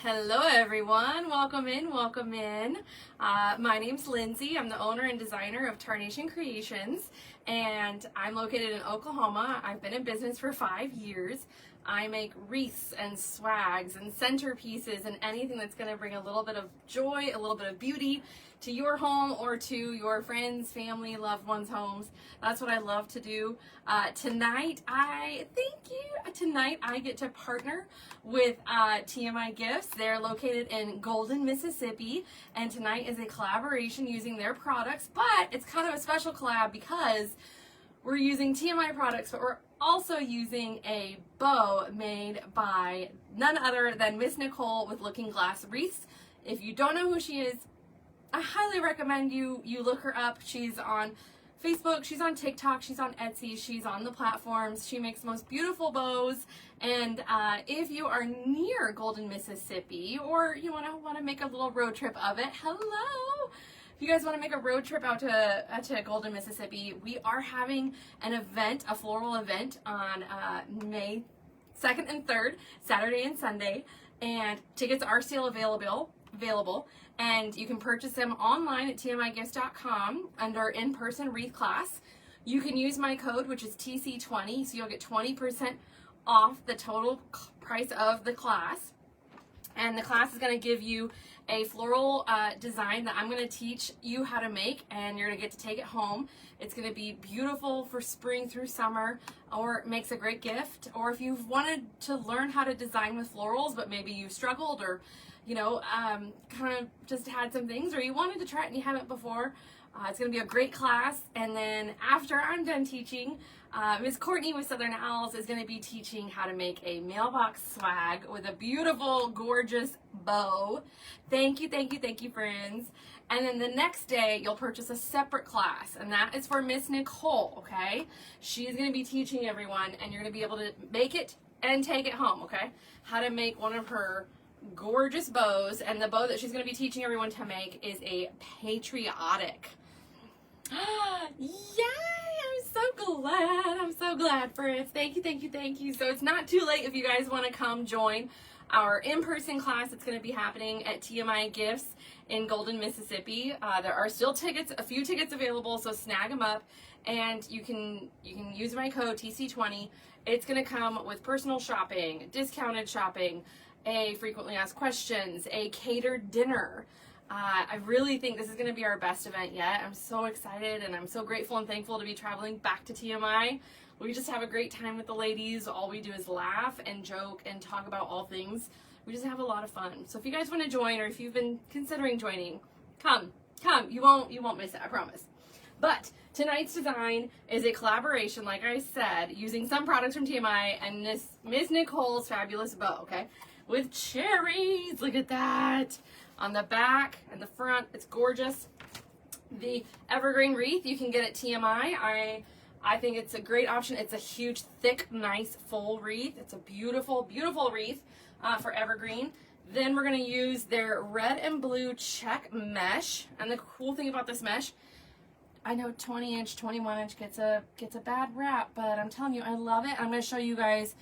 Hello everyone, welcome in, welcome in. My name's Lindsay. I'm the owner and designer of Tarnation Creations, and I'm located in Oklahoma. I've been in business for 5 years. I make wreaths and swags and centerpieces and anything that's going to bring a little bit of joy, a little bit of beauty to your home or to your friends, family, loved ones' homes. That's what I love to do. Tonight I get to partner with TMI Gifts. They're located in Golden, Mississippi, and tonight is a collaboration using their products, but it's kind of a special collab because we're using TMI products, but we're also using a bow made by none other than Miss Nicole with Looking Glass Wreaths. If you don't know who she is, I highly recommend you look her up. She's on Facebook, she's on TikTok, she's on Etsy, she's on the platforms. She makes the most beautiful bows. And if you are near Golden, Mississippi, or you want to make a little road trip of it, hello! If you guys want to make a road trip out to Golden, Mississippi, we are having an event, a floral event on May 2nd and 3rd, Saturday and Sunday, and tickets are still available, and you can purchase them online at tmigifts.com under in-person wreath class. You can use my code, which is TC20, so you'll get 20% off the total price of the class. And the class is going to give you a floral design that I'm going to teach you how to make, and you're going to get to take it home. It's going to be beautiful for spring through summer, or it makes a great gift. Or if you've wanted to learn how to design with florals, but maybe you struggled, or kind of just had some things, or you wanted to try it and you haven't before, it's going to be a great class. And then after I'm done teaching, Miss Courtney with Southern Owls is going to be teaching how to make a mailbox swag with a beautiful, gorgeous bow. Thank you, friends. And then the next day, you'll purchase a separate class, and that is for Miss Nicole, okay? She's going to be teaching everyone, and you're going to be able to make it and take it home, okay? How to make one of her gorgeous bows, and the bow that she's going to be teaching everyone to make is a patriotic. Yay! I'm so glad, friends. Thank you. So it's not too late if you guys want to come join our in-person class. It's going to be happening at TMI Gifts in Golden, Mississippi. There are still a few tickets available, so snag them up, and you can use my code TC20. It's going to come with personal shopping, discounted shopping, a frequently asked questions, a catered dinner. I really think this is going to be our best event yet. I'm so excited, and I'm so grateful and thankful to be traveling back to TMI. We just have a great time with the ladies. All we do is laugh and joke and talk about all things. We just have a lot of fun. So if you guys want to join, or if you've been considering joining, come. You won't miss it, I promise. But tonight's design is a collaboration, like I said, using some products from TMI and Miss Nicole's fabulous bow, okay? With cherries, look at that. On the back and the front, it's gorgeous. The evergreen wreath you can get at TMI. I think it's a great option. It's a huge, thick, nice, full wreath. It's a beautiful, beautiful wreath for evergreen. Then we're going to use their red and blue check mesh. And the cool thing about this mesh, I know 20-inch, 21-inch gets a bad rap, but I'm telling you, I love it. I'm going to show you guys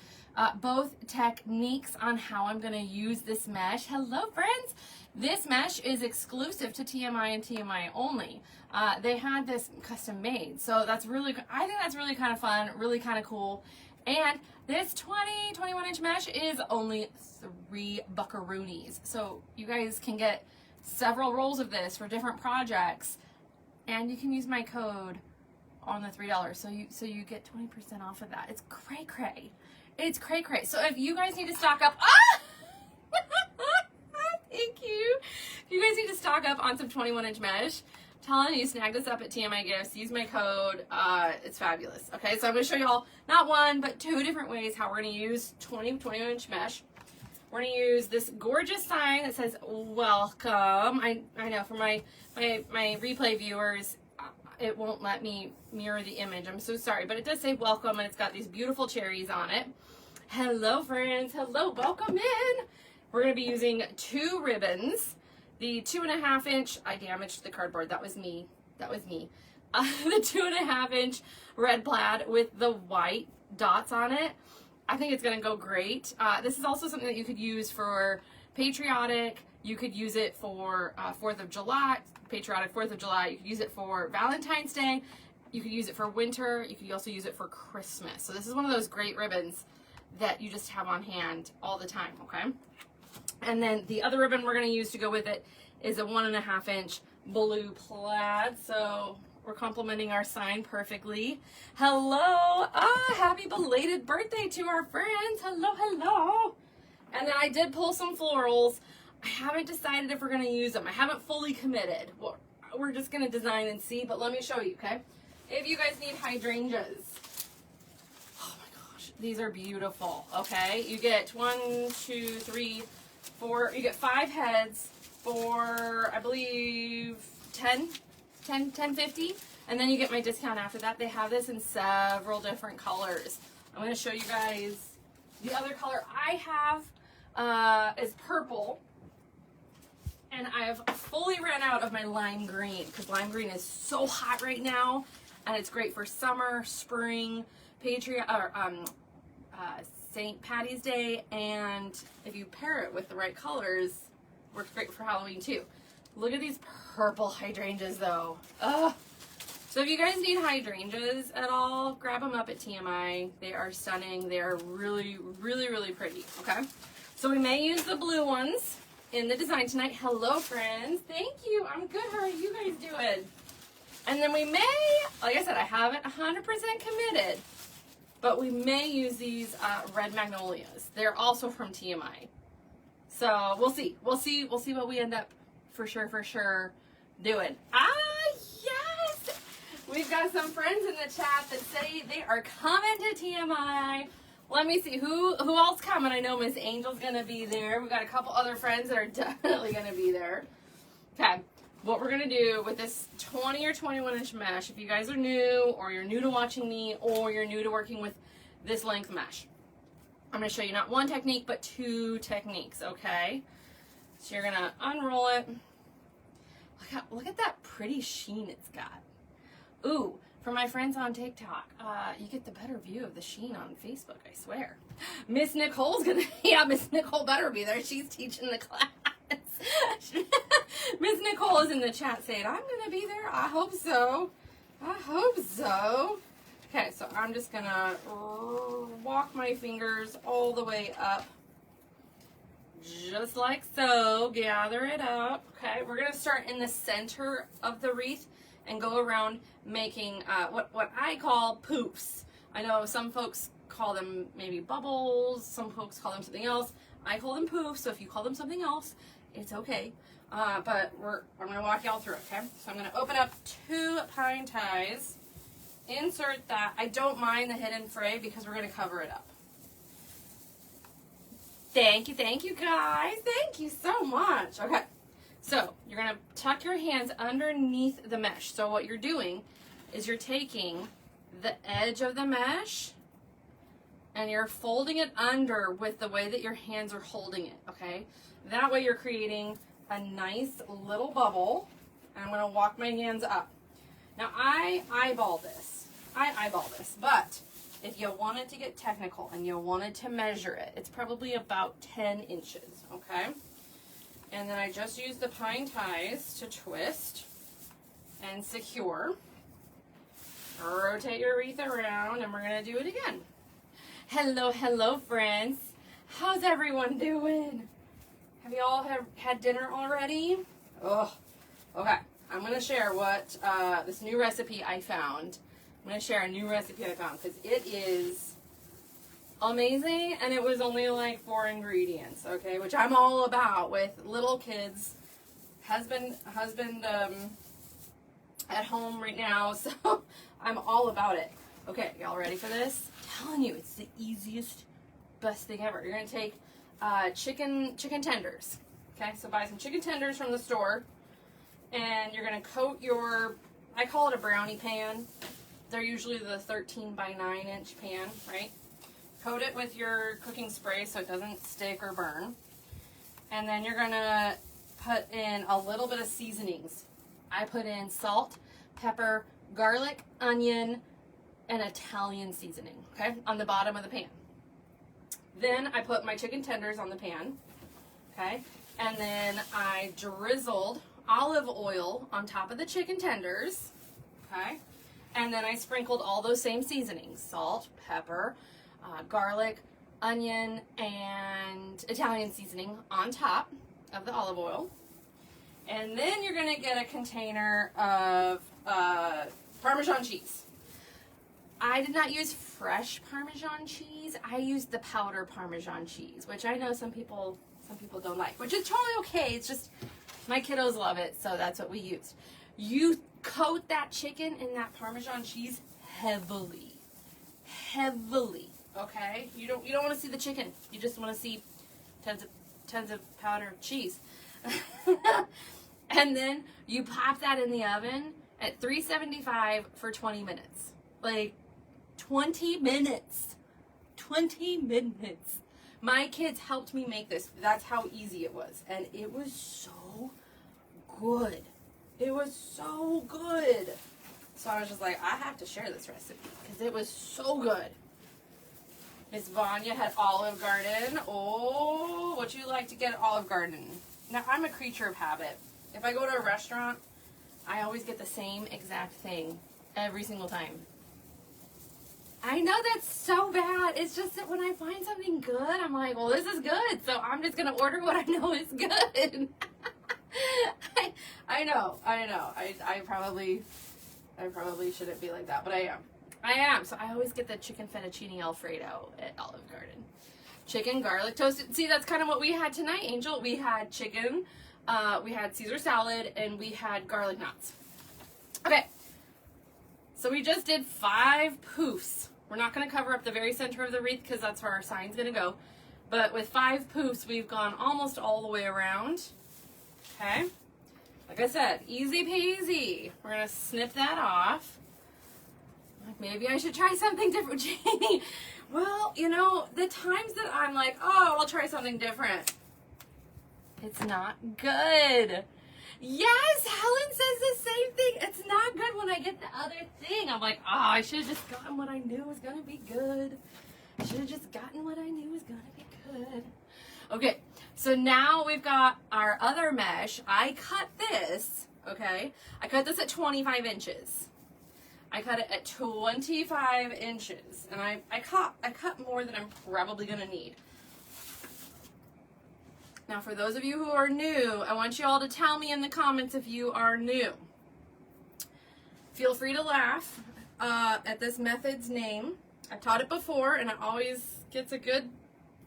both techniques on how I'm going to use this mesh. Hello, friends. This mesh is exclusive to TMI and TMI only. They had this custom made, so I think that's really kind of fun, really kind of cool. And this 21-inch mesh is only $3 buckaroonies. So you guys can get several rolls of this for different projects, and you can use my code on the $3, so you get 20% off of that. It's cray. It's cray. So if you guys need to stock up, thank you. If you guys need to stock up on some 21-inch mesh, I'm telling you, snag this up at TMI Gifts. Use my code. It's fabulous. Okay, so I'm going to show you all not one, but two different ways how we're going to use 21-inch mesh. We're going to use this gorgeous sign that says welcome. I know for my replay viewers, it won't let me mirror the image. I'm so sorry, but it does say welcome, and it's got these beautiful cherries on it. Hello, friends. Hello, welcome in. We're going to be using 2 ribbons. The 2.5-inch, I damaged the cardboard. That was me. The 2.5-inch red plaid with the white dots on it. I think it's going to go great. This is also something that you could use for patriotic. You could use it for 4th of July, patriotic 4th of July. You could use it for Valentine's Day. You could use it for winter. You could also use it for Christmas. So this is one of those great ribbons that you just have on hand all the time, okay? And then the other ribbon we're going to use to go with it is a 1.5 inch blue plaid. So we're complementing our sign perfectly. Hello. Happy belated birthday to our friends. Hello, hello. And then I did pull some florals. I haven't decided if we're going to use them. I haven't fully committed. Well, we're just going to design and see, but let me show you, okay? If you guys need hydrangeas, oh my gosh, these are beautiful, okay? You get 1, 2, 3, 4, you get 5 heads for, I believe, 10.50, and then you get my discount after that. They have this in several different colors. I'm going to show you guys the other color I have is purple. And I have fully ran out of my lime green because lime green is so hot right now, and it's great for summer, spring, St. Patty's Day, and if you pair it with the right colors, works great for Halloween too. Look at these purple hydrangeas though. Ugh. So if you guys need hydrangeas at all, grab them up at TMI. They are stunning. They are really, really, really pretty. Okay. So we may use the blue ones in the design tonight. Hello, friends. Thank you. I'm good. How are you guys doing? And then we may, like I said, I haven't 100% committed, but we may use these red magnolias. They're also from TMI. So we'll see. We'll see what we end up for sure doing. Yes! We've got some friends in the chat that say they are coming to TMI. Let me see who else coming. I know Miss Angel's gonna be there. We've got a couple other friends that are definitely gonna be there. Okay, what we're gonna do with this 20 or 21 inch mesh, if you guys are new, or you're new to watching me, or you're new to working with this length mesh, I'm gonna show you not one technique, but 2 techniques, okay? So you're gonna unroll it. Look at that pretty sheen it's got. Ooh. For my friends on TikTok, you get the better view of the sheen on Facebook, I swear. Miss Nicole's gonna, yeah, Miss Nicole better be there. She's teaching the class. Miss Nicole is in the chat saying, I'm gonna be there. I hope so. I hope so. Okay, so I'm just gonna walk my fingers all the way up. Just like so. Gather it up. Okay, we're gonna start in the center of the wreath and go around making what I call poofs. I know some folks call them maybe bubbles, some folks call them something else. I call them poofs, so if you call them something else, it's okay. But I'm gonna walk y'all through it, okay? So I'm gonna open up 2 pine ties, insert that. I don't mind the hidden fray because we're gonna cover it up. Thank you guys. Thank you so much. Okay. So you're going to tuck your hands underneath the mesh. So what you're doing is you're taking the edge of the mesh and you're folding it under with the way that your hands are holding it, okay? That way you're creating a nice little bubble. And I'm going to walk my hands up. Now I eyeball this, but if you wanted to get technical and you wanted to measure it, it's probably about 10 inches, okay? And then I just use the pine ties to twist and secure. Rotate your wreath around, and we're going to do it again. Hello, friends. How's everyone doing? Have you all had dinner already? Oh, okay. I'm going to share what this new recipe I found. I'm going to share a new recipe I found because it is amazing, and it was only like 4 ingredients, okay, which I'm all about with little kids, husband at home right now, so I'm all about it. Okay, y'all ready for this? I'm telling you, it's the easiest, best thing ever. You're gonna take chicken tenders, okay, so buy some chicken tenders from the store, and you're gonna coat your, I call it a brownie pan. They're usually the 13 by 9 inch pan, right? Coat it with your cooking spray so it doesn't stick or burn. And then you're gonna put in a little bit of seasonings. I put in salt, pepper, garlic, onion, and Italian seasoning, okay, on the bottom of the pan. Then I put my chicken tenders on the pan, okay? And then I drizzled olive oil on top of the chicken tenders, okay? And then I sprinkled all those same seasonings, salt, pepper, garlic, onion, and Italian seasoning on top of the olive oil. And then you're gonna get a container of Parmesan cheese. I did not use fresh Parmesan cheese. I used the powder Parmesan cheese, which I know some people don't like, which is totally okay. It's just my kiddos love it, so that's what we used. You coat that chicken in that Parmesan cheese heavily, okay? You don't want to see the chicken. You just want to see tons of powder cheese. And then you pop that in the oven at 375 for 20 minutes. Like 20 minutes. 20 minutes. My kids helped me make this. That's how easy it was. And it was so good. It was so good. So I was just like, I have to share this recipe because it was so good. Miss Vanya had Olive Garden. Oh, would you like to get Olive Garden? Now, I'm a creature of habit. If I go to a restaurant, I always get the same exact thing every single time. I know that's so bad. It's just that when I find something good, I'm like, well, this is good. So I'm just going to order what I know is good. I know. I probably shouldn't be like that, but I am. So I always get the chicken fettuccine Alfredo at Olive Garden. Chicken garlic toasted. See, that's kind of what we had tonight, Angel. We had chicken, we had Caesar salad, and we had garlic knots. Okay. So we just did 5 poofs. We're not going to cover up the very center of the wreath because that's where our sign's going to go. But with 5 poofs, we've gone almost all the way around. Okay. Like I said, easy peasy. We're going to snip that off. Like, maybe I should try something different, Janie. Well, you know, the times that I'm like, oh, I'll try something different, it's not good. Yes, Helen says the same thing. It's not good when I get the other thing. I'm like, oh, I should have just gotten what I knew was going to be good. I should have just gotten what I knew was going to be good. Okay, so now we've got our other mesh. I cut this, okay? I cut this at 25 inches. I cut it at 25 inches. And I cut more than I'm probably going to need. Now, for those of you who are new, I want you all to tell me in the comments if you are new. Feel free to laugh at this method's name. I've taught it before, and it always gets a good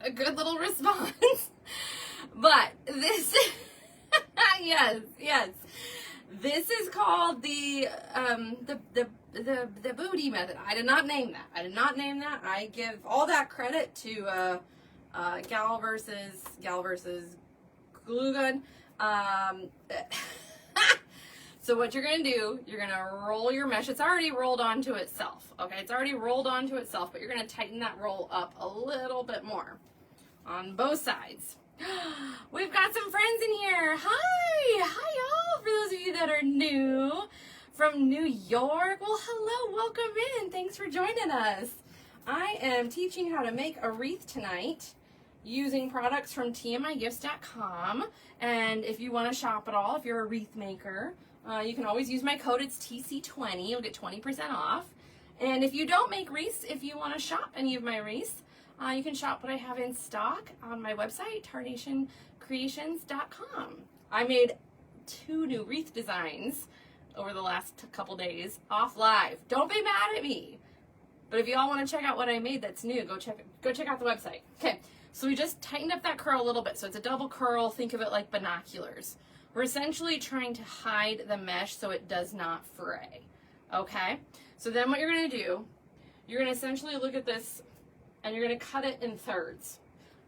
little response. But this, yes, this is called the booty method. I did not name that. I give all that credit to gal versus glue gun. So what you're going to do, you're going to roll your mesh. It's already rolled onto itself. Okay, it's already rolled onto itself, but you're going to tighten that roll up a little bit more on both sides. We've got some friends in here. Hi y'all. For those of you that are new from New York, well, hello, welcome in. Thanks for joining us. I am teaching how to make a wreath tonight using products from tmigifts.com. And if you want to shop at all, if you're a wreath maker, you can always use my code. It's TC20. You'll get 20% off. And if you don't make wreaths, if you want to shop any of my wreaths, you can shop what I have in stock on my website, tarnationcreations.com. I made 2 new wreath designs over the last couple days off live. Don't be mad at me. But if you all want to check out what I made that's new, go check out the website. Okay, so we just tightened up that curl a little bit. So it's a double curl. Think of it like binoculars. We're essentially trying to hide the mesh so it does not fray. Okay, so then what you're going to do, you're going to essentially look at this and you're going to cut it in thirds.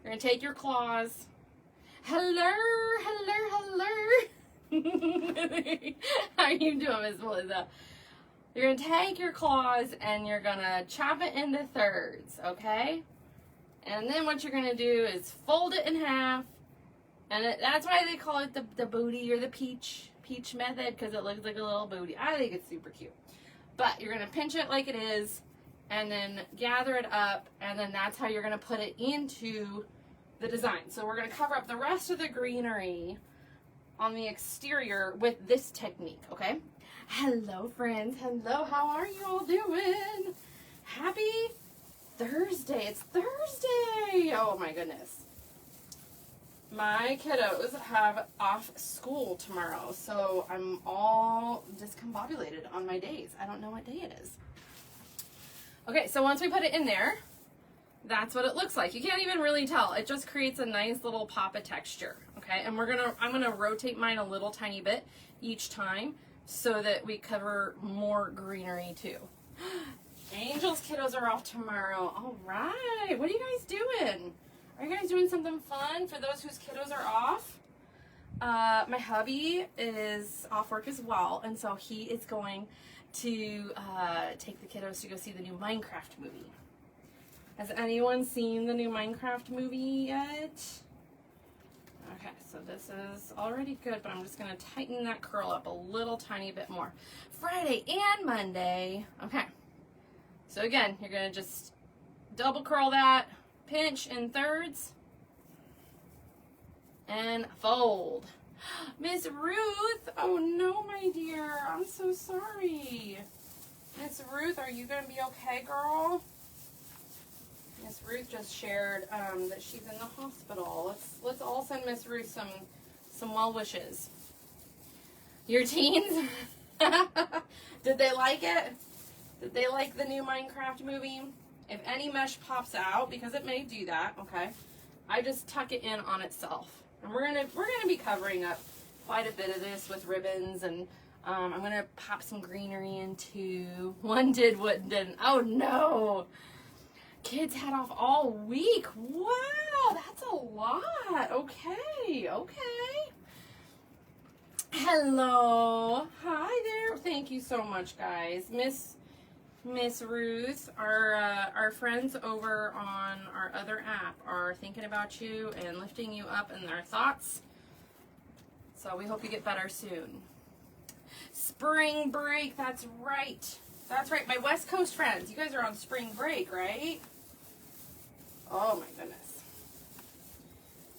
You're going to take your claws. Hello. How are you doing, Miss Melissa? You're going to take your claws and you're going to chop it into thirds, okay? And then what you're going to do is fold it in half. And that's why they call it the booty or the peach method, because it looks like a little booty. I think it's super cute. But you're going to pinch it like it is, and then gather it up, and then that's how you're going to put it into the design. So we're going to cover up the rest of the greenery on the exterior with this technique, okay? Hello, friends. Hello, how are you all doing? Happy Thursday. It's Thursday. Oh my goodness. My kiddos have off school tomorrow, so I'm all discombobulated on my days. I don't know what day it is. Okay, so once we put it in there, that's what it looks like. You can't even really tell. It just creates a nice little pop of texture, okay? And I'm gonna rotate mine a little tiny bit each time so that we cover more greenery too. Angel's kiddos are off tomorrow. All right, what are you guys doing? Are you guys doing something fun for those whose kiddos are off? My hubby is off work as well, and so he is going to take the kiddos to go see the new Minecraft movie. Has anyone seen the new Minecraft movie yet? Okay, so this is already good, but I'm just going to tighten that curl up a little tiny bit more. Friday and Monday. Okay, so again, you're going to just double curl that, pinch in thirds, and fold. Miss Ruth, oh no, my dear, I'm so sorry. Miss Ruth, are you going to be okay, girl? Miss Ruth just shared that she's in the hospital. Let's all send Miss Ruth some well wishes. Your teens? Did they like it? Did they like the new Minecraft movie? If any mesh pops out, because it may do that, okay, I just tuck it in on itself. And we're gonna be covering up quite a bit of this with ribbons, and I'm gonna pop some greenery into. One did, what didn't. Oh no! Kids had off all week. Wow, that's a lot. Okay, okay. Hello. Hi there. Thank you so much, guys. Miss Ruth, our friends over on our other app are thinking about you and lifting you up in their thoughts. So we hope you get better soon. Spring break, that's right. That's right, my West Coast friends. You guys are on spring break, right? Oh my goodness.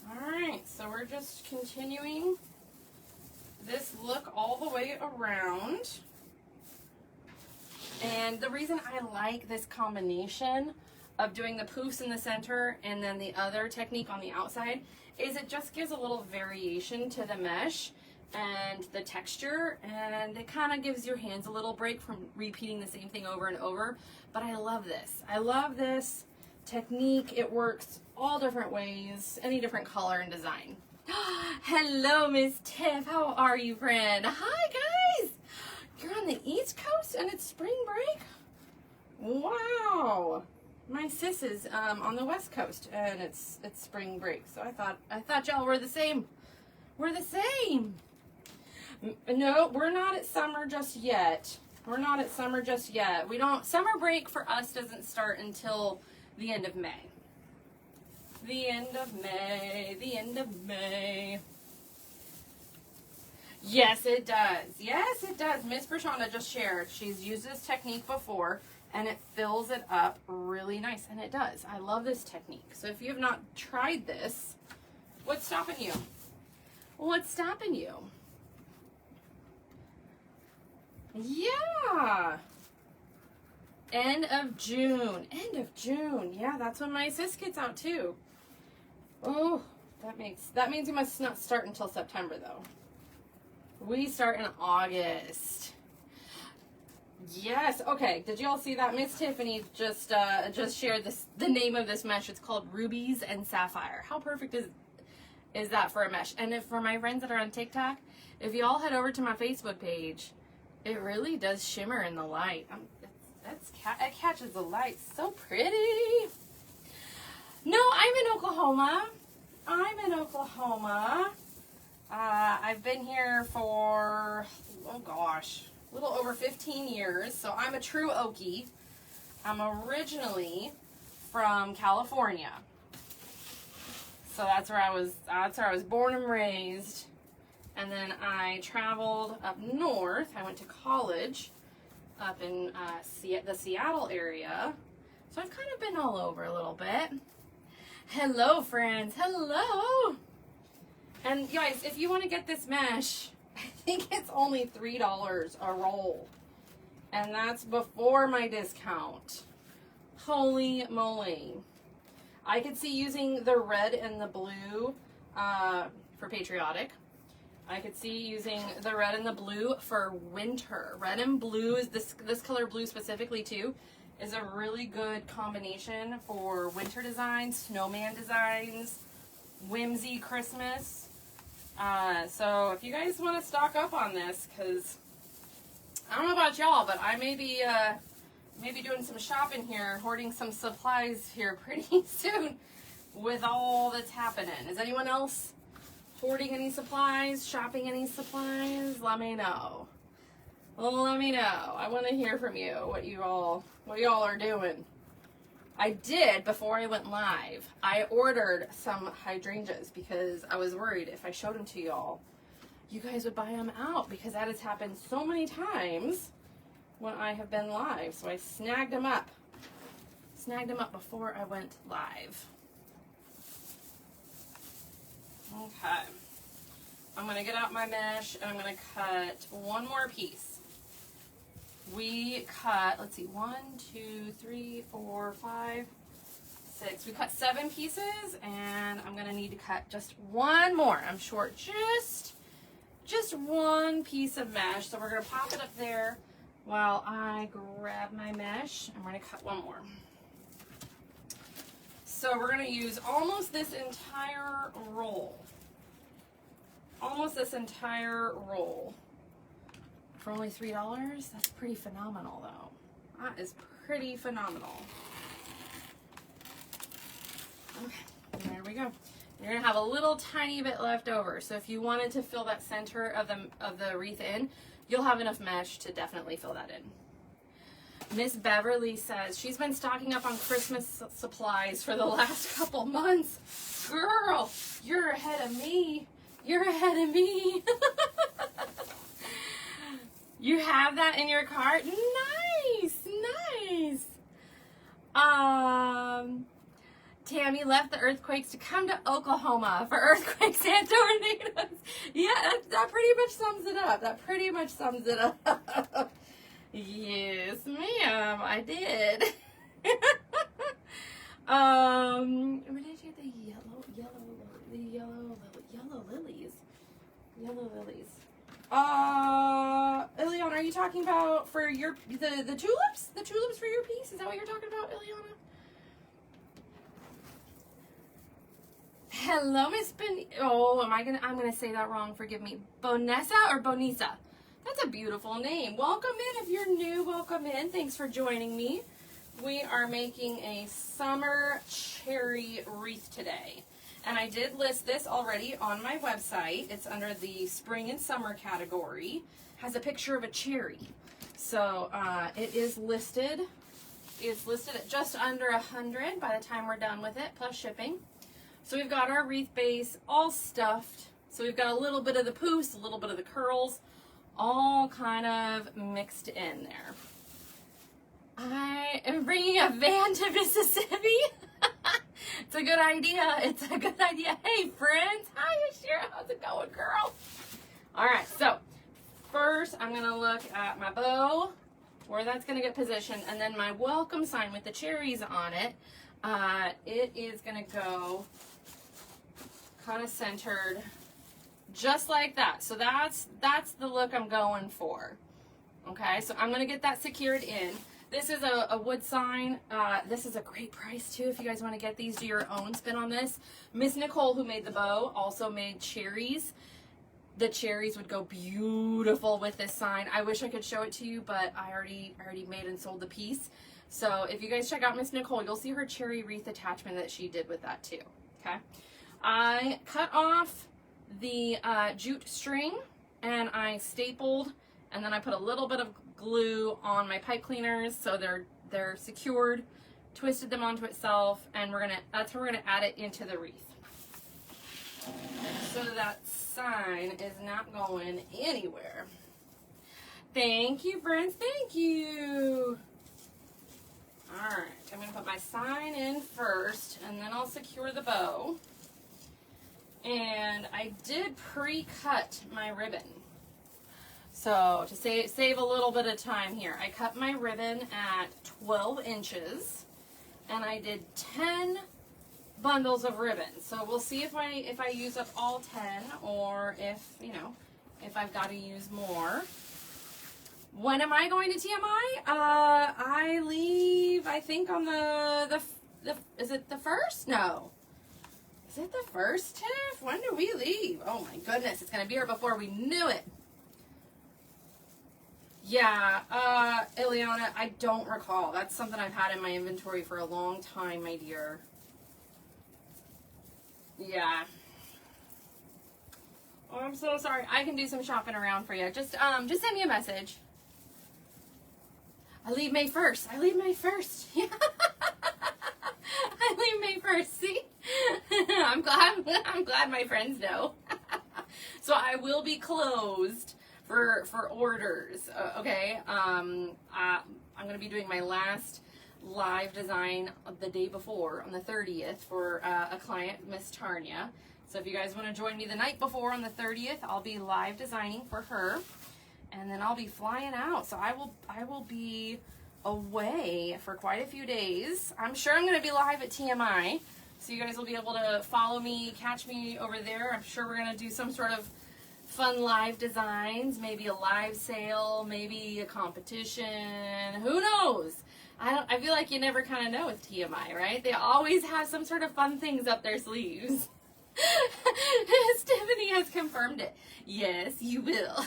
All right, so we're just continuing this look all the way around. And the reason I like this combination of doing the poofs in the center and then the other technique on the outside is it just gives a little variation to the mesh and the texture, and it kind of gives your hands a little break from repeating the same thing over and over. But I love this. I love this technique. It works all different ways, any different color and design. Hello, Miss Tiff. How are you, friend? Hi, guys. You're on the East Coast and it's spring break? Wow. My sis is on the West Coast and it's spring break. So I thought y'all were the same. We're the same. No, we're not at summer just yet. We're not at summer just yet. Summer break for us doesn't start until the end of May. The end of May. The end of May. Yes, it does. Yes, it does. Miss Prashanda just shared. She's used this technique before, and it fills it up really nice. And it does. I love this technique. So if you have not tried this, what's stopping you? What's stopping you? Yeah. End of June. End of June. Yeah, that's when my sis gets out too. Oh, that means you must not start until September though. We start in August. Yes. Okay. Did you all see that? Miss Tiffany just shared the name of this mesh. It's called Rubies and Sapphire. How perfect is that for a mesh? And if for my friends that are on TikTok, if you all head over to my Facebook page, it really does shimmer in the light. It catches the light so pretty. No, I'm in Oklahoma. I've been here for, oh gosh, a little over 15 years. So I'm a true Okie. I'm originally from California. So that's where I was born and raised. And then I traveled up north. I went to college up in the Seattle area. So I've kind of been all over a little bit. Hello, friends. Hello. And guys, if you want to get this mesh, I think it's only $3 a roll. And that's before my discount. Holy moly. I could see using the red and the blue for patriotic. I could see using the red and the blue for winter. Red and blue is this color blue specifically too is a really good combination for winter designs, snowman designs, whimsy Christmas. So if you guys want to stock up on this, because I don't know about y'all, but I may be doing some shopping here, hoarding some supplies here pretty soon with all that's happening. Is anyone else hoarding any supplies, shopping any supplies? Let me know. Let me know. I want to hear from you what y'all are doing. I did, before I went live, I ordered some hydrangeas because I was worried if I showed them to y'all, you guys would buy them out, because that has happened so many times when I have been live. So I snagged them up. Before I went live. Okay. I'm going to get out my mesh and I'm going to cut one more piece. We cut, let's see, 1, 2, 3, 4, 5, 6. We cut 7 pieces, and I'm going to need to cut just one more. I'm short just one piece of mesh. So we're going to pop it up there while I grab my mesh. I'm going to cut one more. So we're going to use almost this entire roll. For only $3, that's pretty phenomenal though. That is pretty phenomenal. Okay, there we go. You're gonna have a little tiny bit left over. So if you wanted to fill that center of the wreath in, you'll have enough mesh to definitely fill that in. Miss Beverly says she's been stocking up on Christmas supplies for the last couple months. Girl, you're ahead of me. You have that in your cart? Nice. Tammy left the earthquakes to come to Oklahoma for earthquakes and tornadoes. Yeah, that pretty much sums it up. Yes, ma'am, I did. Where did you get the yellow lilies? Ileana, are you talking about for your the tulips? The tulips for your piece? Is that what you're talking about, Ileana? Hello, Miss I'm gonna say that wrong, forgive me. Bonessa or Bonisa? That's a beautiful name. Welcome in. If you're new, welcome in. Thanks for joining me. We are making a summer cherry wreath today. And I did list this already on my website. It's under the spring and summer category. Has a picture of a cherry. So it is listed. It's listed at just under $100 by the time we're done with it, plus shipping. So we've got our wreath base all stuffed. So we've got a little bit of the poofs, a little bit of the curls, all kind of mixed in there. I am bringing a van to Mississippi. It's a good idea. Hey, friends. Hi, Shira. How's it going, girl? All right, so first I'm going to look at my bow, where that's going to get positioned, and then my welcome sign with the cherries on it. It is going to go kind of centered just like that. So that's the look I'm going for. Okay, so I'm going to get that secured in. This is a wood sign. This is a great price too if you guys want to get these, do your own spin on this. Miss Nicole, who made the bow, also made cherries. The cherries would go beautiful with this sign. I wish I could show it to you, but I already made and sold the piece. So if you guys check out Miss Nicole, you'll see her cherry wreath attachment that she did with that too. Okay, I cut off the jute string and I stapled, and then I put a little bit of glue on my pipe cleaners so they're secured, twisted them onto itself, and that's where we're gonna add it into the wreath. So that sign is not going anywhere. Thank you, friends. Thank you. All right, I'm going to put my sign in first, and then I'll secure the bow. And I did pre-cut my ribbon. So to save a little bit of time here, I cut my ribbon at 12 inches, and I did 10 bundles of ribbon. So we'll see if I use up all 10, or if, you know, if I've got to use more. When am I going to TMI? I leave, I think, on the is it the 1st? No. Is it the 1st, Tiff? When do we leave? Oh my goodness, it's going to be here before we knew it. Yeah, Ileana, I don't recall. That's something I've had in my inventory for a long time, my dear. Yeah. Oh, I'm so sorry. I can do some shopping around for you. Just send me a message. I leave May 1st. I leave May 1st. Yeah. I leave May 1st. See? I'm glad my friends know. So I will be closed for orders. Okay. I'm going to be doing my last live design the day before on the 30th for a client, Miss Tarnia. So if you guys want to join me the night before on the 30th, I'll be live designing for her. And then I'll be flying out. So I will be away for quite a few days. I'm sure I'm going to be live at TMI. So you guys will be able to follow me, catch me over there. I'm sure we're going to do some sort of fun live designs, maybe a live sale, maybe a competition. Who knows? I feel like you never kind of know with TMI, right? They always have some sort of fun things up their sleeves. Stephanie has confirmed it. Yes, you will.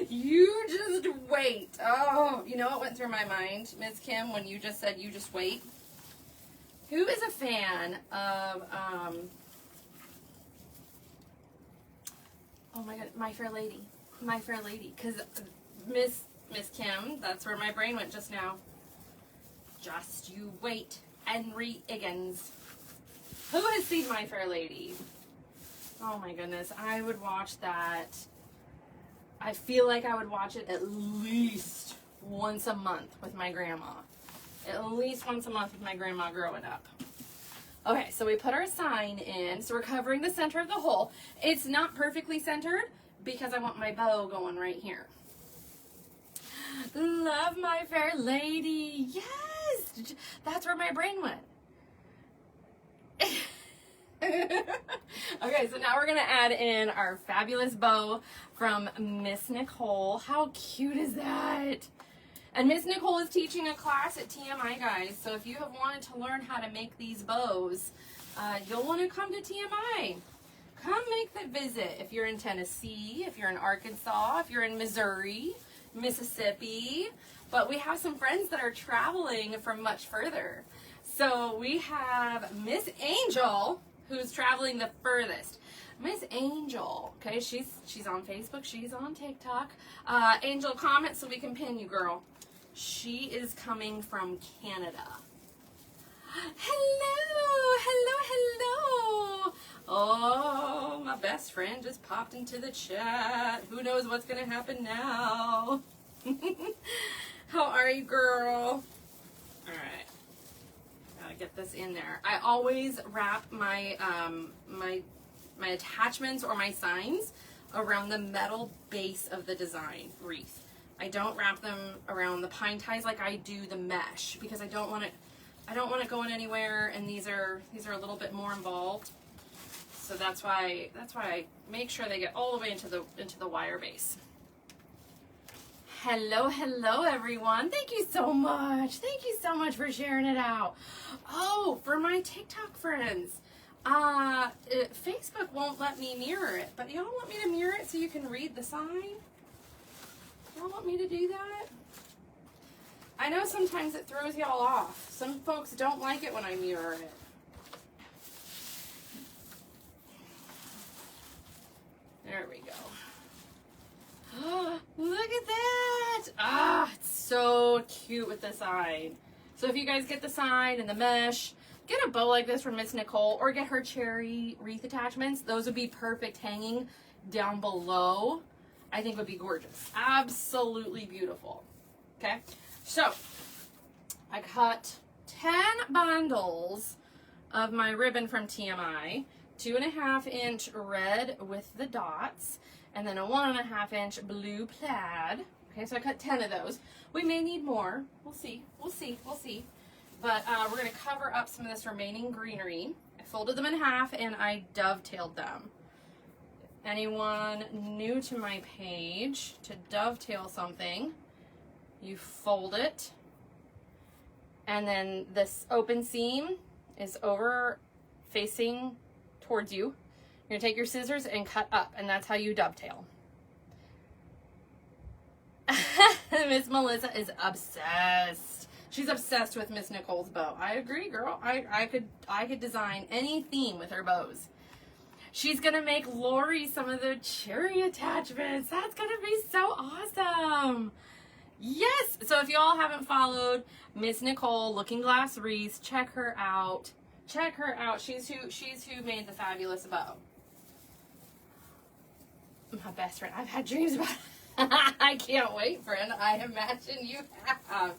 You just wait. Oh, you know what went through my mind, Ms. Kim, when you just said you just wait? Who is a fan of, oh my God, My Fair Lady. My Fair Lady. Because Miss Kim, that's where my brain went just now. Just you wait. Henry Higgins. Who has seen My Fair Lady? Oh my goodness, I would watch that. I feel like I would watch it at least once a month with my grandma. At least once a month with my grandma growing up. Okay, so we put our sign in. So we're covering the center of the hole. It's not perfectly centered because I want my bow going right here. Love My Fair Lady. Yes! That's where my brain went. Okay, so now we're going to add in our fabulous bow from Miss Nicole. How cute is that? And Miss Nicole is teaching a class at TMI, guys. So if you have wanted to learn how to make these bows, you'll want to come to TMI. Come make the visit. If you're in Tennessee, if you're in Arkansas, if you're in Missouri, Mississippi. But we have some friends that are traveling from much further. So we have Miss Angel, who's traveling the furthest. Miss Angel, okay, she's on Facebook, she's on TikTok. Angel, comment so we can pin you, girl. She is coming from Canada. Hello, hello, hello. Oh, my best friend just popped into the chat. Who knows what's gonna happen now? How are you, girl? All right. Get this in there. I always wrap my my attachments or my signs around the metal base of the design wreath. I don't wrap them around the pine ties like I do the mesh because I don't want it going anywhere, and these are a little bit more involved. So that's why I make sure they get all the way into the wire base. Hello, hello everyone. Thank you so much. Thank you so much for sharing it out. Oh, for my TikTok friends, Facebook won't let me mirror it, but y'all want me to mirror it so you can read the sign? Y'all want me to do that? I know sometimes it throws y'all off. Some folks don't like it when I mirror it. There we go. Look at that! Ah, it's so cute with the sign. So if you guys get the sign and the mesh, get a bow like this from Miss Nicole, or get her cherry wreath attachments. Those would be perfect hanging down below, I think would be gorgeous. Absolutely beautiful. Okay, so I cut 10 bundles of my ribbon from TMI, 2.5-inch red with the dots, and then a 1.5-inch blue plaid. Okay, so I cut 10 of those. We may need more. We'll see. We'll see. We'll see. But we're going to cover up some of this remaining greenery. I folded them in half and I dovetailed them. Anyone new to my page, to dovetail something, you fold it, and then this open seam is over facing towards you. You're going to take your scissors and cut up, and that's how you dovetail. Miss Melissa is obsessed. She's obsessed with Miss Nicole's bow. I agree, girl. I could design any theme with her bows. She's gonna make Lori some of the cherry attachments. That's gonna be so awesome. Yes. So if y'all haven't followed Miss Nicole Looking Glass Wreaths, check her out. Check her out. She's who made the fabulous bow. My best friend. I've had dreams about it. I can't wait, friend. I imagine you have.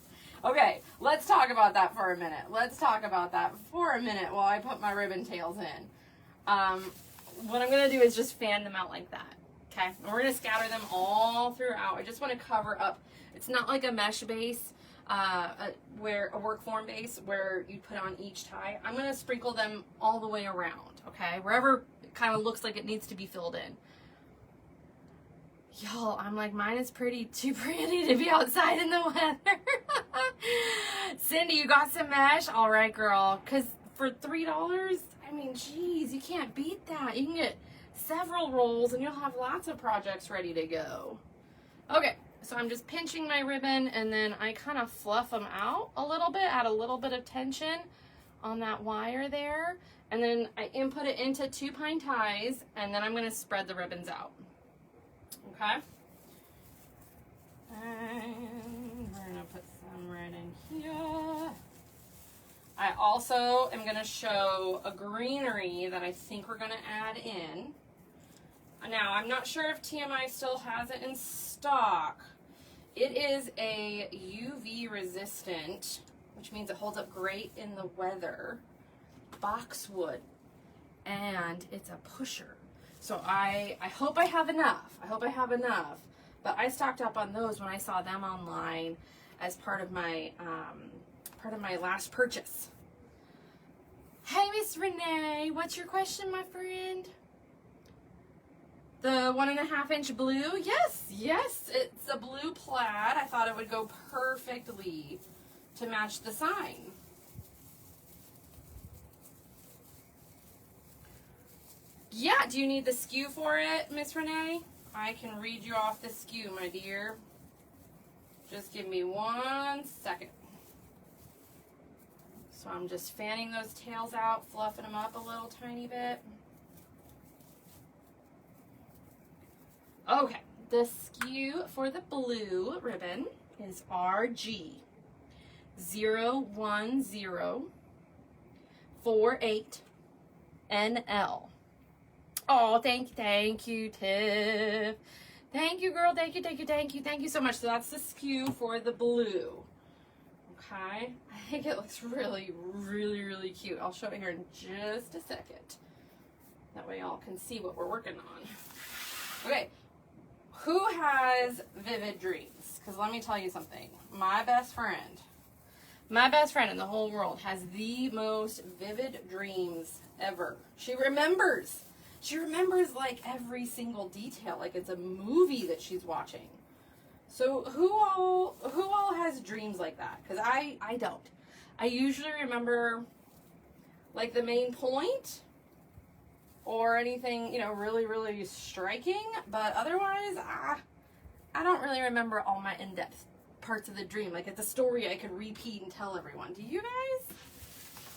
Okay, let's talk about that for a minute. Let's talk about that for a minute while I put my ribbon tails in. What I'm going to do is just fan them out like that. Okay, and we're going to scatter them all throughout. I just want to cover up. It's not like a mesh base, where a work form base where you put on each tie. I'm going to sprinkle them all the way around, okay? Wherever it kind of looks like it needs to be filled in. Y'all, I'm like, mine is too pretty to be outside in the weather. Cindy, you got some mesh? All right, girl. Because for $3, I mean, geez, you can't beat that. You can get several rolls and you'll have lots of projects ready to go. Okay, so I'm just pinching my ribbon and then I kind of fluff them out a little bit, add a little bit of tension on that wire there. And then I input it into 2-pine ties and then I'm going to spread the ribbons out. Okay, and we're going to put some right in here. I also am going to show a greenery that I think we're going to add in. Now, I'm not sure if TMI still has it in stock. It is a UV resistant, which means it holds up great in the weather, boxwood, and it's a pusher. So I hope I have enough. I hope I have enough. But I stocked up on those when I saw them online as part of my last purchase. Hey, Miss Renee, what's your question, my friend? The 1.5-inch blue? Yes, it's a blue plaid. I thought it would go perfectly to match the sign. Yeah, do you need the SKU for it, Miss Renee? I can read you off the SKU, my dear. Just give me 1 second. So I'm just fanning those tails out, fluffing them up a little tiny bit. Okay, the SKU for the blue ribbon is RG 01048NL. Oh, thank you, Tiff. Thank you, girl. Thank you so much. So that's the SKU for the blue. Okay. I think it looks really cute. I'll show it here in just a second. That way y'all can see what we're working on. Okay. Who has vivid dreams? Because let me tell you something. My best friend in the whole world has the most vivid dreams ever. She remembers like every single detail, like it's a movie that she's watching. So who all has dreams like that? Because I don't. I usually remember like the main point or anything, you know, really striking, but otherwise I don't really remember all my in-depth parts of the dream. Like it's a story I could repeat and tell everyone. Do you guys?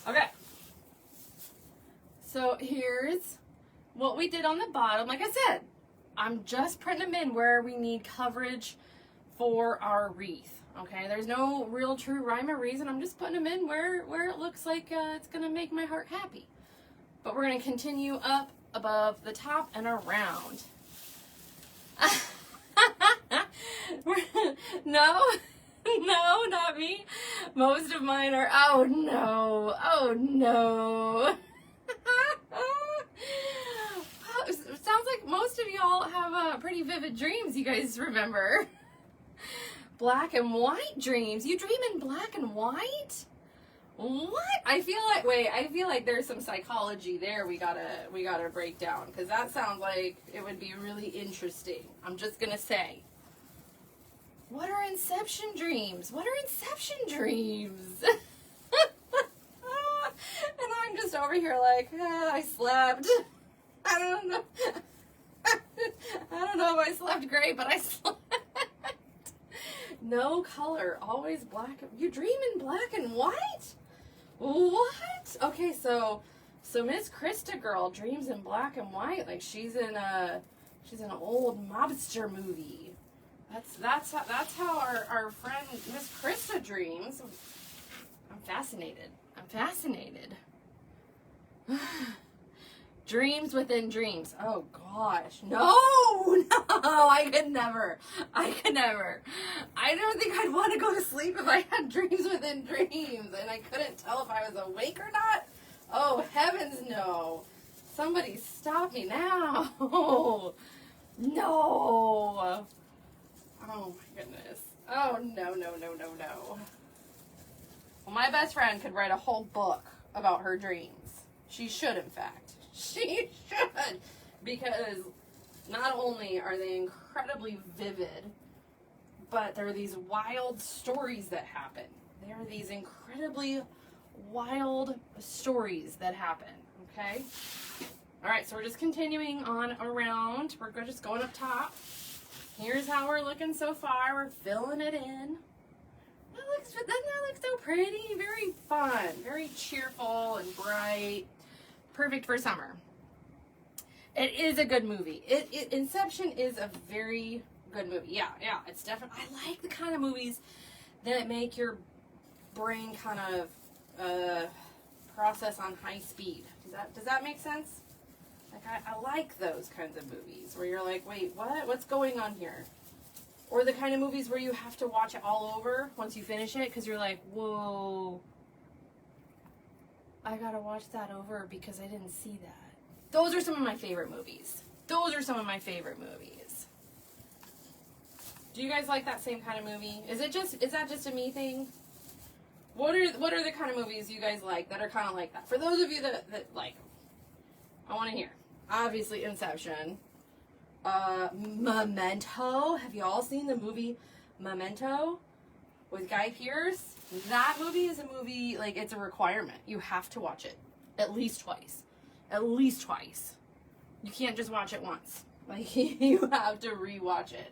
Okay. So here's what we did on the bottom. Like I said, I'm just printing them in where we need coverage for our wreath. Okay, there's no real true rhyme or reason. I'm just putting them in where it looks like it's gonna make my heart happy. But we're gonna continue up above the top and around. No, no, not me. Most of mine are, oh no, oh no. Sounds like most of y'all have pretty vivid dreams you guys remember. Black and white dreams. You dream in black and white? What? I feel like there's some psychology there we gotta break down, because that sounds like it would be really interesting. I'm just gonna say. What are inception dreams? What are inception dreams? And I'm just over here like, I slept. I don't know. I don't know if I slept great, but I slept. No color, always black. You dream in black and white? What? Okay, so Miss Krista girl dreams in black and white, like she's in an old mobster movie. That's how our friend Miss Krista dreams. I'm fascinated. Dreams within dreams. Oh gosh. No, I could never. I don't think I'd want to go to sleep if I had dreams within dreams and I couldn't tell if I was awake or not. Oh heavens no. Somebody stop me now. No. Oh my goodness. Oh no. Well, my best friend could write a whole book about her dreams. She should, in fact. She should. Because not only are they incredibly vivid, but there are these wild stories that happen. There are these incredibly wild stories that happen. Okay? Alright, so we're just continuing on around. We're just going up top. Here's how we're looking so far. We're filling it in. Doesn't that look so pretty? Very fun. Very cheerful and bright. Perfect for summer. It is a good movie. Inception is a very good movie. Yeah. It's definitely. I like the kind of movies that make your brain kind of process on high speed. Does that make sense? Like I like those kinds of movies where you're like, wait, what? What's going on here? Or the kind of movies where you have to watch it all over once you finish it because you're like, whoa, I gotta watch that over because I didn't see that. Those are some of my favorite movies. Do you guys like that same kind of movie? Is that just a me thing? What are the kind of movies you guys like that are kind of like that? For those of you that like them, I want to hear. Obviously, Inception. Memento. Have you all seen the movie Memento with Guy Pearce? That movie is a movie, like, it's a requirement. You have to watch it at least twice. You can't just watch it once. Like, you have to rewatch it.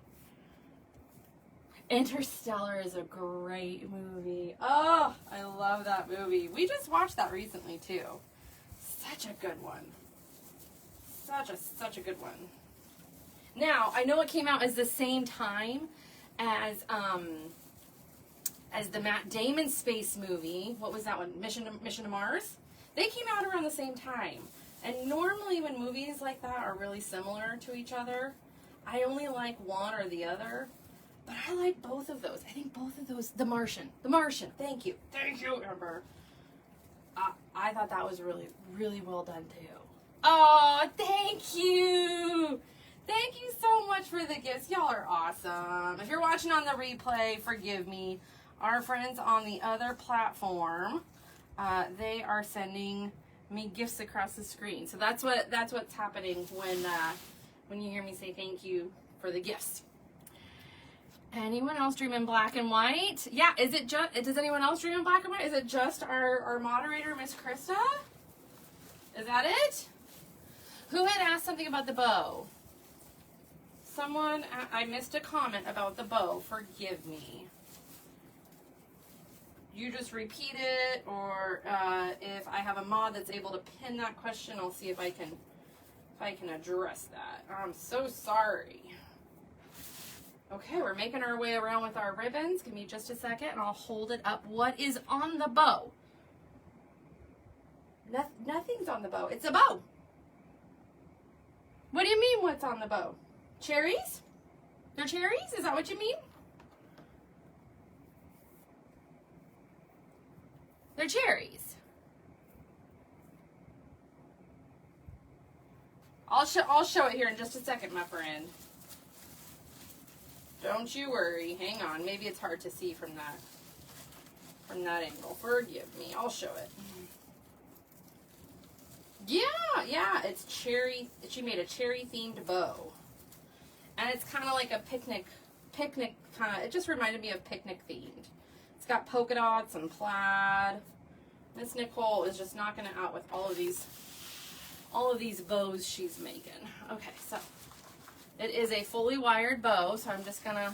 Interstellar is a great movie. Oh, I love that movie. We just watched that recently too. Such a good one. Such a good one. Now, I know it came out as the same time as the Matt Damon space movie. What was that one? Mission to Mars? They came out around the same time. And normally when movies like that are really similar to each other, I only like one or the other. But I like both of those. I think both of those. The Martian. Thank you, Amber. I thought that was really, really well done too. Oh, thank you. Thank you so much for the gifts. Y'all are awesome. If you're watching on the replay, forgive me. Our friends on the other platform, they are sending me gifts across the screen. So that's what's happening when you hear me say thank you for the gifts. Anyone else dream in black and white? Yeah, does anyone else dream in black and white? Is it just our moderator, Miss Krista? Is that it? Who had asked something about the bow? Someone, I missed a comment about the bow. Forgive me. You just repeat it, or if I have a mod that's able to pin that question, I'll see if I can address that. I'm so sorry. Okay, we're making our way around with our ribbons. Give me just a second, and I'll hold it up. What is on the bow? Nothing's on the bow. It's a bow. What do you mean, what's on the bow? Cherries? They're cherries? Is that what you mean? They're cherries. I'll show it here in just a second, my friend. Don't you worry. Hang on. Maybe it's hard to see from that angle. Forgive me. I'll show it. Yeah, it's cherry. She made a cherry themed bow. And it's kind of like a picnic kind of, it just reminded me of picnic themed. It's got polka dots and plaid. Miss Nicole is just knocking it out with all of these bows she's making. Okay, so it is a fully wired bow, so I'm just gonna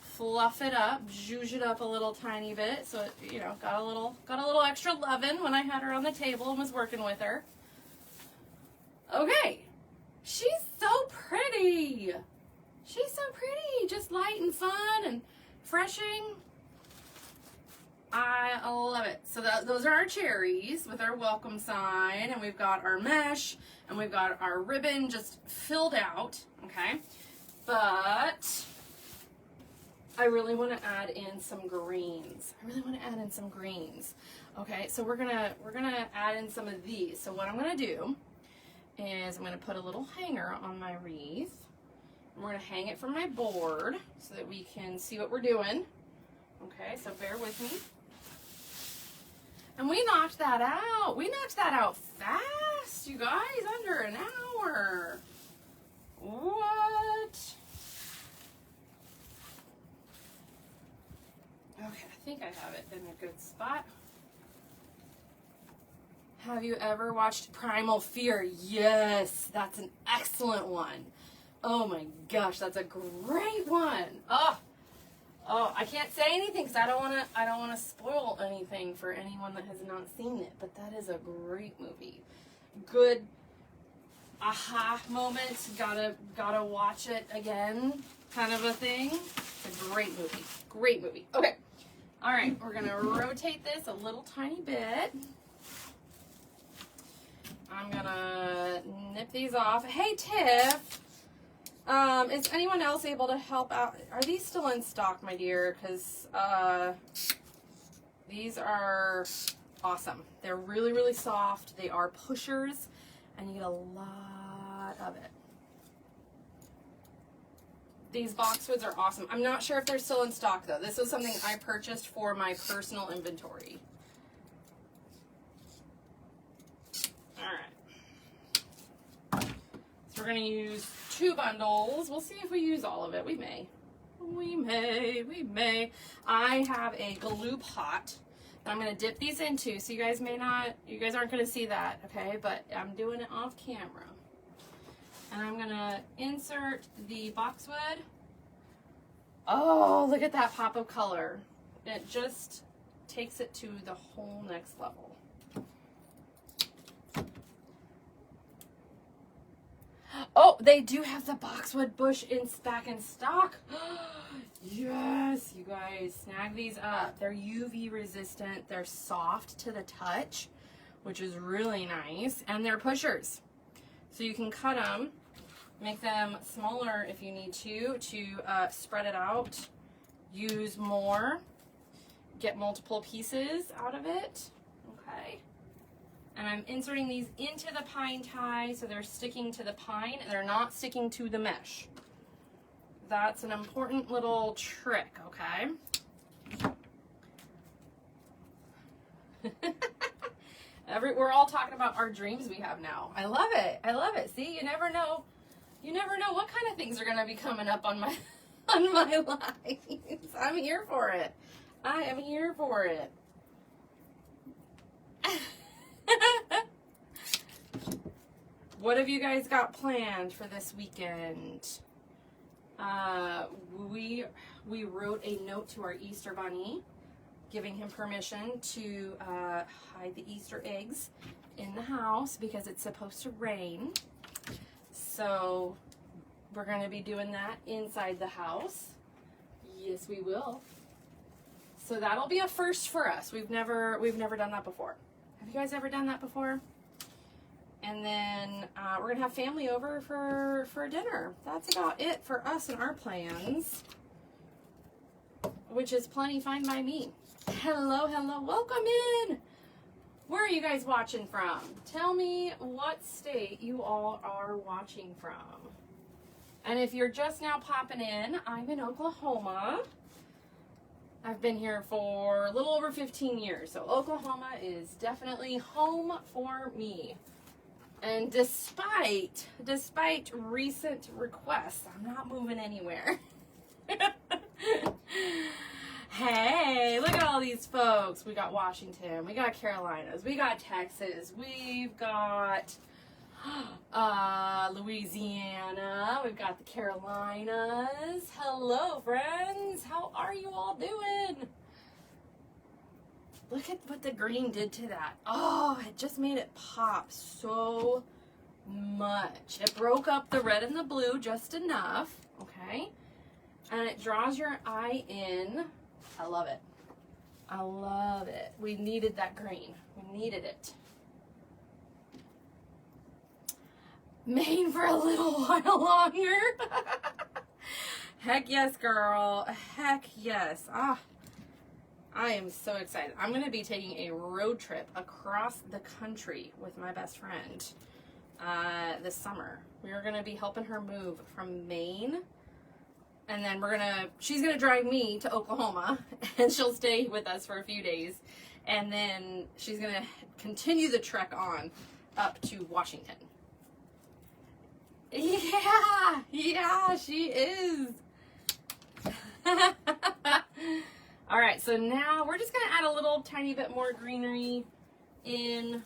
fluff it up, zhuzh it up a little tiny bit, so it, you know, got a little extra lovin' when I had her on the table and was working with her. Okay, she's so pretty. She's so pretty, just light and fun and freshing. I love it. So those are our cherries with our welcome sign, and we've got our mesh, and we've got our ribbon just filled out, okay? But I really want to add in some greens. Okay, so we're gonna add in some of these. So what I'm gonna do is I'm gonna put a little hanger on my wreath. And we're gonna hang it from my board so that we can see what we're doing. Okay, so bear with me. And we knocked that out. We knocked that out fast, you guys, under an hour. What? Okay, I think I have it in a good spot. Have you ever watched Primal Fear? Yes, that's an excellent one. Oh my gosh, that's a great one. Oh, I can't say anything because I don't want to spoil anything for anyone that has not seen it. But that is a great movie. Good aha moment. Gotta watch it again, kind of a thing. It's a great movie. Great movie. Okay. All right, we're gonna rotate this a little tiny bit. I'm gonna nip these off. Hey, Tiff. Is anyone else able to help out? Are these still in stock, my dear? Because these are awesome. They're really, really soft. They are pushers, and you get a lot of it. These boxwoods are awesome. I'm not sure if they're still in stock, though. This was something I purchased for my personal inventory. All right. So we're going to use 2 bundles. We'll see if we use all of it. We may. We may. I have a glue pot that I'm going to dip these into. So you guys aren't going to see that, okay? But I'm doing it off camera. And I'm going to insert the boxwood. Oh, look at that pop of color. It just takes it to the whole next level. Oh, they do have the boxwood bush back in stock. Yes, you guys, snag these up. They're UV resistant. They're soft to the touch, which is really nice. And they're pushers. So you can cut them, make them smaller if you need to spread it out, use more, get multiple pieces out of it. Okay. And I'm inserting these into the pine tie so they're sticking to the pine and they're not sticking to the mesh. That's an important little trick, okay? We're all talking about our dreams we have now. I love it. I love it. See, you never know. You never know what kind of things are going to be coming up on my lives. I'm here for it. I am here for it. What have you guys got planned for this weekend? We wrote a note to our Easter bunny, giving him permission to hide the Easter eggs in the house because it's supposed to rain. So we're going to be doing that inside the house. Yes, we will. So that'll be a first for us. We've never done that before. Have you guys ever done that before? And then we're going to have family over for dinner. That's about it for us and our plans. which is plenty fine by me. Hello, hello, welcome in. Where are you guys watching from? Tell me what state you all are watching from. And if you're just now popping in, I'm in Oklahoma. I've been here for a little over 15 years, so Oklahoma is definitely home for me. And despite recent requests, I'm not moving anywhere. Hey, look at all these folks. We got Washington, we got Carolinas, we got Texas, we've got Louisiana, we've got the Carolinas. Hello, friends. How are you all doing? Look at what the green did to that. Oh, it just made it pop so much. It broke up the red and the blue just enough, okay? And it draws your eye in. I love it. I love it. We needed that green. We needed it. Maine for a little while longer. Heck yes, girl. Heck yes. Ah, I am so excited. I'm going to be taking a road trip across the country with my best friend this summer. We are going to be helping her move from Maine. And then she's going to drive me to Oklahoma, and she'll stay with us for a few days. And then she's going to continue the trek on up to Washington. Yeah, she is. All right, so now we're just going to add a little tiny bit more greenery in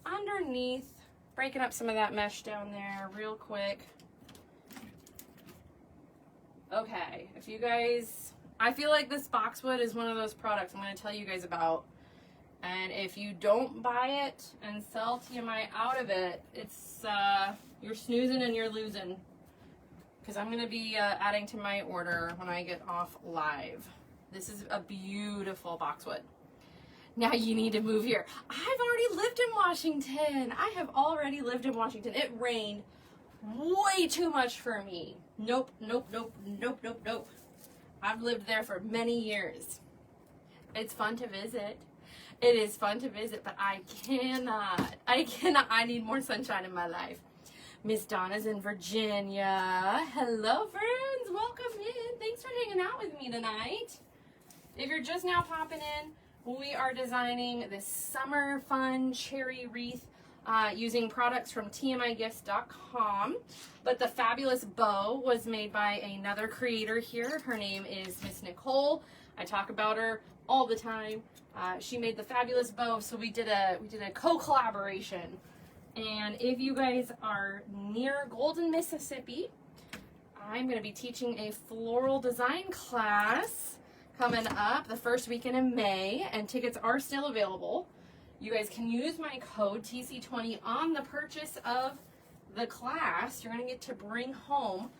underneath, breaking up some of that mesh down there real quick. Okay, if you guys, I feel like this boxwood is one of those products I'm going to tell you guys about. And if you don't buy it and sell TMI out of it, it's, you're snoozing and you're losing. Because I'm going to be adding to my order when I get off live. This is a beautiful boxwood. Now you need to move here. I've already lived in Washington. I have already lived in Washington. It rained way too much for me. Nope. I've lived there for many years. It's fun to visit. It is fun to visit, but I cannot. I need more sunshine in my life. Miss Donna's in Virginia. Hello, friends. Welcome in. Thanks for hanging out with me tonight. If you're just now popping in, we are designing this summer fun cherry wreath using products from tmigifts.com. But the fabulous bow was made by another creator here. Her name is Miss Nicole. I talk about her all the time. She made the fabulous bow, so we did a co-collaboration. And if you guys are near Golden, Mississippi, I'm going to be teaching a floral design class coming up the first weekend in May, and tickets are still available. You guys can use my code TC20 on the purchase of the class. You're going to get to bring home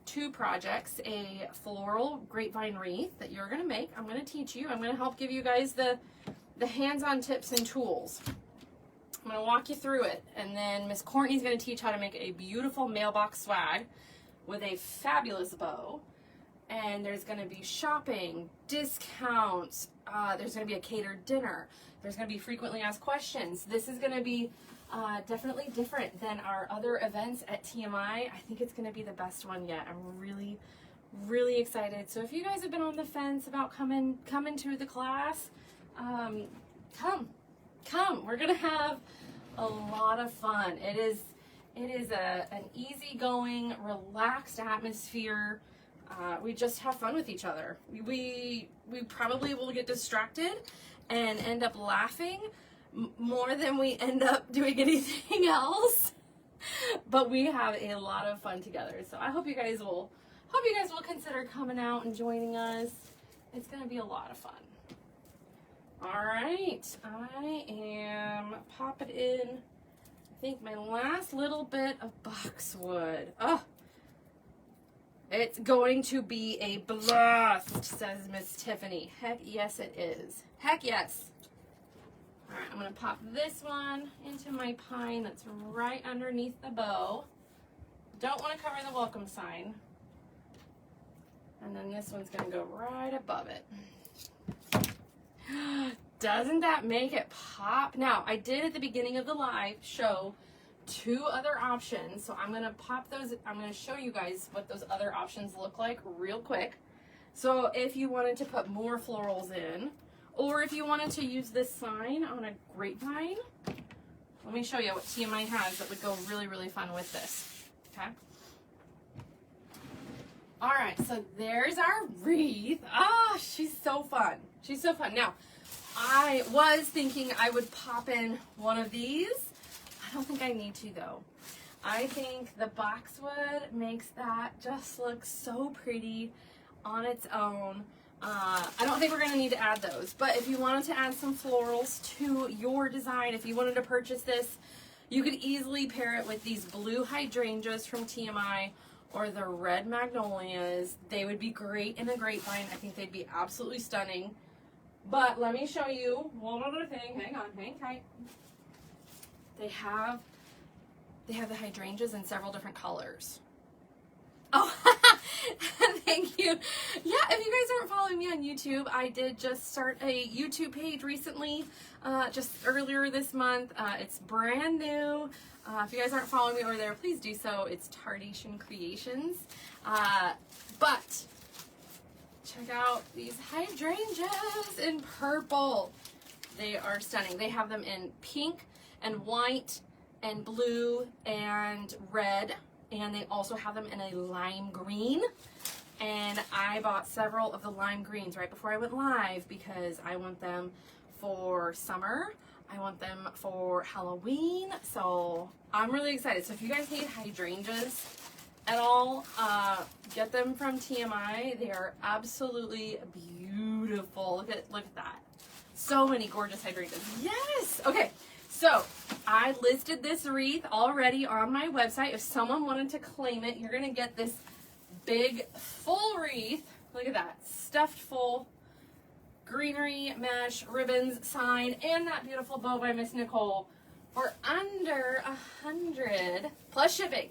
2 projects, a floral grapevine wreath that you're going to make. I'm going to teach you. I'm going to help give you guys the hands-on tips and tools. I'm going to walk you through it, and then Miss Courtney's going to teach how to make a beautiful mailbox swag with a fabulous bow. And there's going to be shopping, discounts, there's going to be a catered dinner, there's going to be frequently asked questions. This is going to be definitely different than our other events at TMI. I think it's going to be the best one yet. I'm really, really excited. So if you guys have been on the fence about coming to the class, come. We're going to have a lot of fun. It is an easygoing, relaxed atmosphere. We just have fun with each other. We probably will get distracted and end up laughing more than we end up doing anything else. But we have a lot of fun together. So I hope you guys will consider coming out and joining us. It's going to be a lot of fun. All right, I am popping in, I think, my last little bit of boxwood. Oh, it's going to be a blast, says Miss Tiffany. Heck yes, it is. Heck yes. All right, I'm going to pop this one into my pine that's right underneath the bow. Don't want to cover the welcome sign. And then this one's gonna go right above it. Doesn't that make it pop? Now, I did at the beginning of the live show 2 other options. So I'm gonna pop those, I'm gonna show you guys what those other options look like real quick. So if you wanted to put more florals in, or if you wanted to use this sign on a grapevine, let me show you what TMI has that would go really, really fun with this, okay? All right, so there's our wreath. Ah, she's so fun. She's so fun. Now, I was thinking I would pop in one of these. I don't think I need to though. I think the boxwood makes that just look so pretty on its own. I don't think we're gonna need to add those, but if you wanted to add some florals to your design, if you wanted to purchase this, you could easily pair it with these blue hydrangeas from TMI or the red magnolias. They would be great in a grapevine. I think they'd be absolutely stunning. But let me show you one other thing. Hang on, hang tight. They have the hydrangeas in several different colors. Oh, thank you. Yeah, if you guys aren't following me on YouTube, I did just start a YouTube page recently, just earlier this month. It's brand new. If you guys aren't following me over there, please do so. It's Tarnation Creations. But check out these hydrangeas in purple. They are stunning. They have them in pink and white and blue and red. And they also have them in a lime green. And I bought several of the lime greens right before I went live because I want them for summer. I want them for Halloween. So I'm really excited. So if you guys need hydrangeas at all, get them from TMI. They are absolutely beautiful. Look at that. So many gorgeous hydrangeas. Yes. Okay. So I listed this wreath already on my website. If someone wanted to claim it, you're going to get this big full wreath. Look at that. Stuffed full greenery, mesh, ribbons, sign, and that beautiful bow by Miss Nicole for under $100 plus shipping.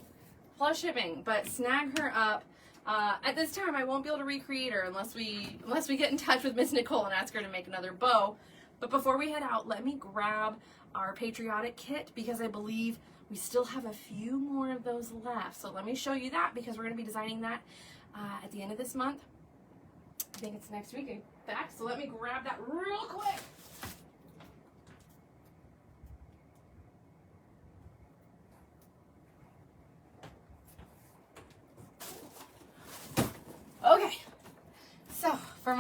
Plus shipping. But snag her up. At this time, I won't be able to recreate her unless we get in touch with Miss Nicole and ask her to make another bow. But before we head out, let me grab our patriotic kit because I believe we still have a few more of those left. So let me show you that because we're going to be designing that at the end of this month. I think it's next week, in fact. So let me grab that real quick. Okay. So for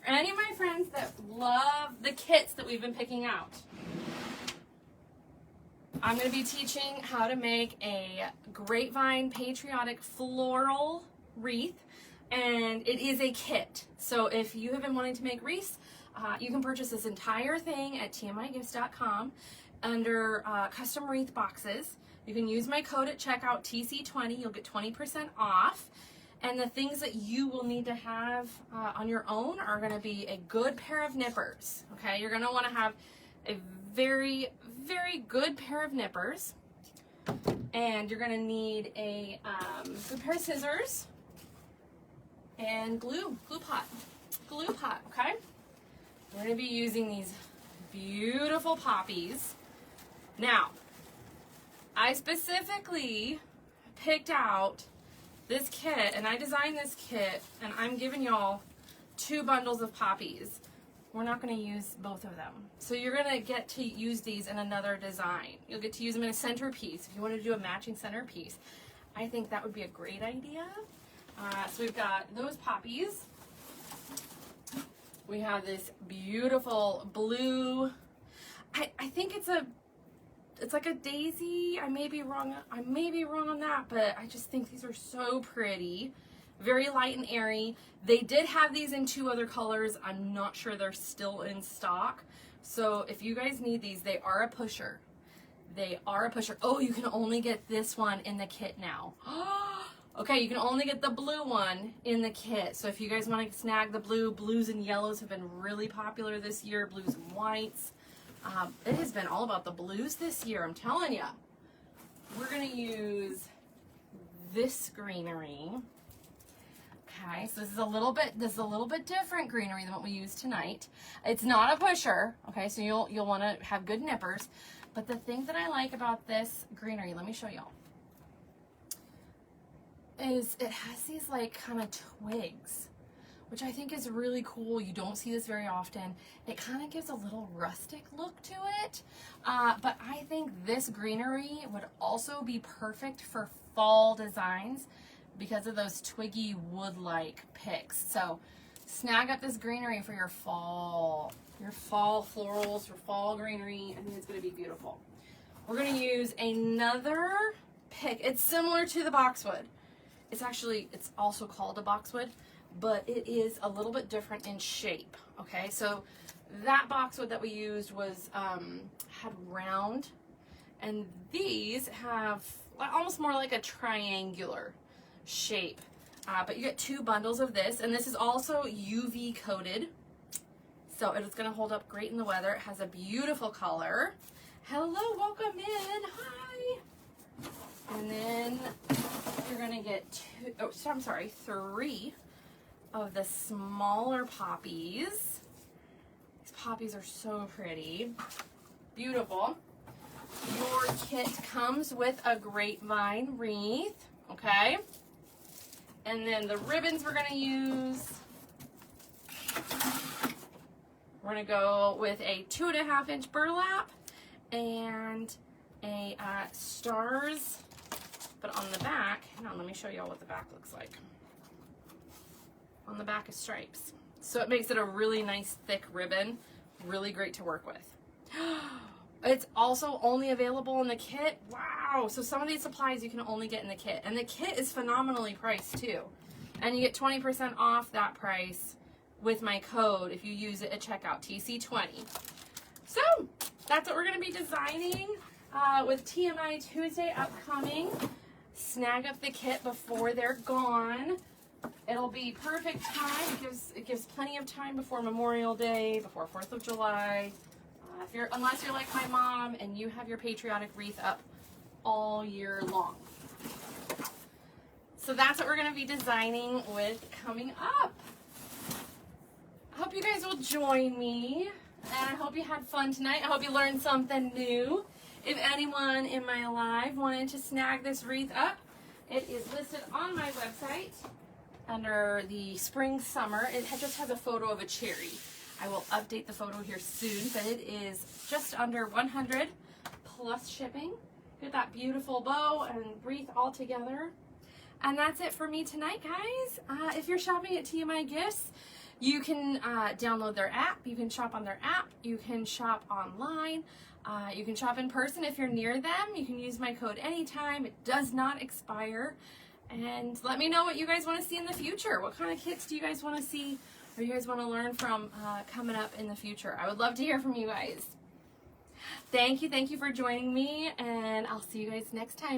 any of my friends that love the kits that we've been picking out, I'm going to be teaching how to make a grapevine patriotic floral wreath, and it is a kit. So if you have been wanting to make wreaths, you can purchase this entire thing at tmigifts.com under custom wreath boxes. You can use my code at checkout, TC20. You'll get 20% off. And the things that you will need to have on your own are going to be a good pair of nippers. Okay, you're going to want to have a very, very good pair of nippers, and you're going to need a good pair of scissors and glue pot. Okay, we're going to be using these beautiful poppies. Now, I specifically picked out this kit, and I designed this kit, and I'm giving y'all 2 bundles of poppies. We're not going to use both of them. So you're going to get to use these in another design. You'll get to use them in a centerpiece. If you want to do a matching centerpiece, I think that would be a great idea. So we've got those poppies. We have this beautiful blue, I think it's like a daisy. I may be wrong on that, but I just think these are so pretty. Very light and airy. They did have these in 2 other colors. I'm not sure they're still in stock. So if you guys need these, they are a pusher. They are a pusher. Oh, you can only get this one in the kit now. Okay, you can only get the blue one in the kit. So if you guys want to snag the blues and yellows have been really popular this year. Blues and whites. It has been all about the blues this year, I'm telling you. We're going to use this greenery. Okay, so this is a little bit different greenery than what we used tonight. It's not a pusher, okay, so you'll want to have good nippers. But the thing that I like about this greenery, let me show y'all, is it has these like kind of twigs, which I think is really cool. You don't see this very often. It kind of gives a little rustic look to it. But I think this greenery would also be perfect for fall designs because of those twiggy wood-like picks. So snag up this greenery for your fall florals, your fall greenery. I think it's going to be beautiful. We're going to use another pick. It's similar to the boxwood. It's also called a boxwood, but it is a little bit different in shape. Okay, so that boxwood that we used was had round, and these have almost more like a triangular shape. But you get 2 bundles of this, and this is also UV coated, so it's going to hold up great in the weather. It has a beautiful color. Hello, welcome in. Hi. And then you're going to get 3 of the smaller poppies. These poppies are so pretty. Beautiful. Your kit comes with a grapevine wreath, okay? And then the ribbons we're going to use, we're going to go with a 2.5-inch burlap and a stars, but on the back, hang on, let me show y'all what the back looks like. On the back is stripes. So it makes it a really nice thick ribbon, really great to work with. It's also only available in the kit. Wow, so some of these supplies you can only get in the kit. And the kit is phenomenally priced too. And you get 20% off that price with my code if you use it at checkout, TC20. So that's what we're gonna be designing with TMI Tuesday upcoming. Snag up the kit before they're gone. It'll be perfect time. It gives plenty of time before Memorial Day, before 4th of July. Unless you're like my mom and you have your patriotic wreath up all year long. So that's what we're going to be designing with coming up. I hope you guys will join me, and I hope you had fun tonight. I hope you learned something new. If anyone in my live wanted to snag this wreath up, it is listed on my website under the spring summer. It just has a photo of a cherry. I will update the photo here soon, but it is just under 100 plus shipping. Get that beautiful bow and wreath all together. And that's it for me tonight, guys. If you're shopping at TMI Gifts, you can download their app. You can shop on their app. You can shop online. You can shop in person if you're near them. You can use my code anytime. It does not expire. And let me know what you guys want to see in the future. What kind of kits do you guys want to see, or you guys want to learn from coming up in the future? I would love to hear from you guys. Thank you for joining me, and I'll see you guys next time.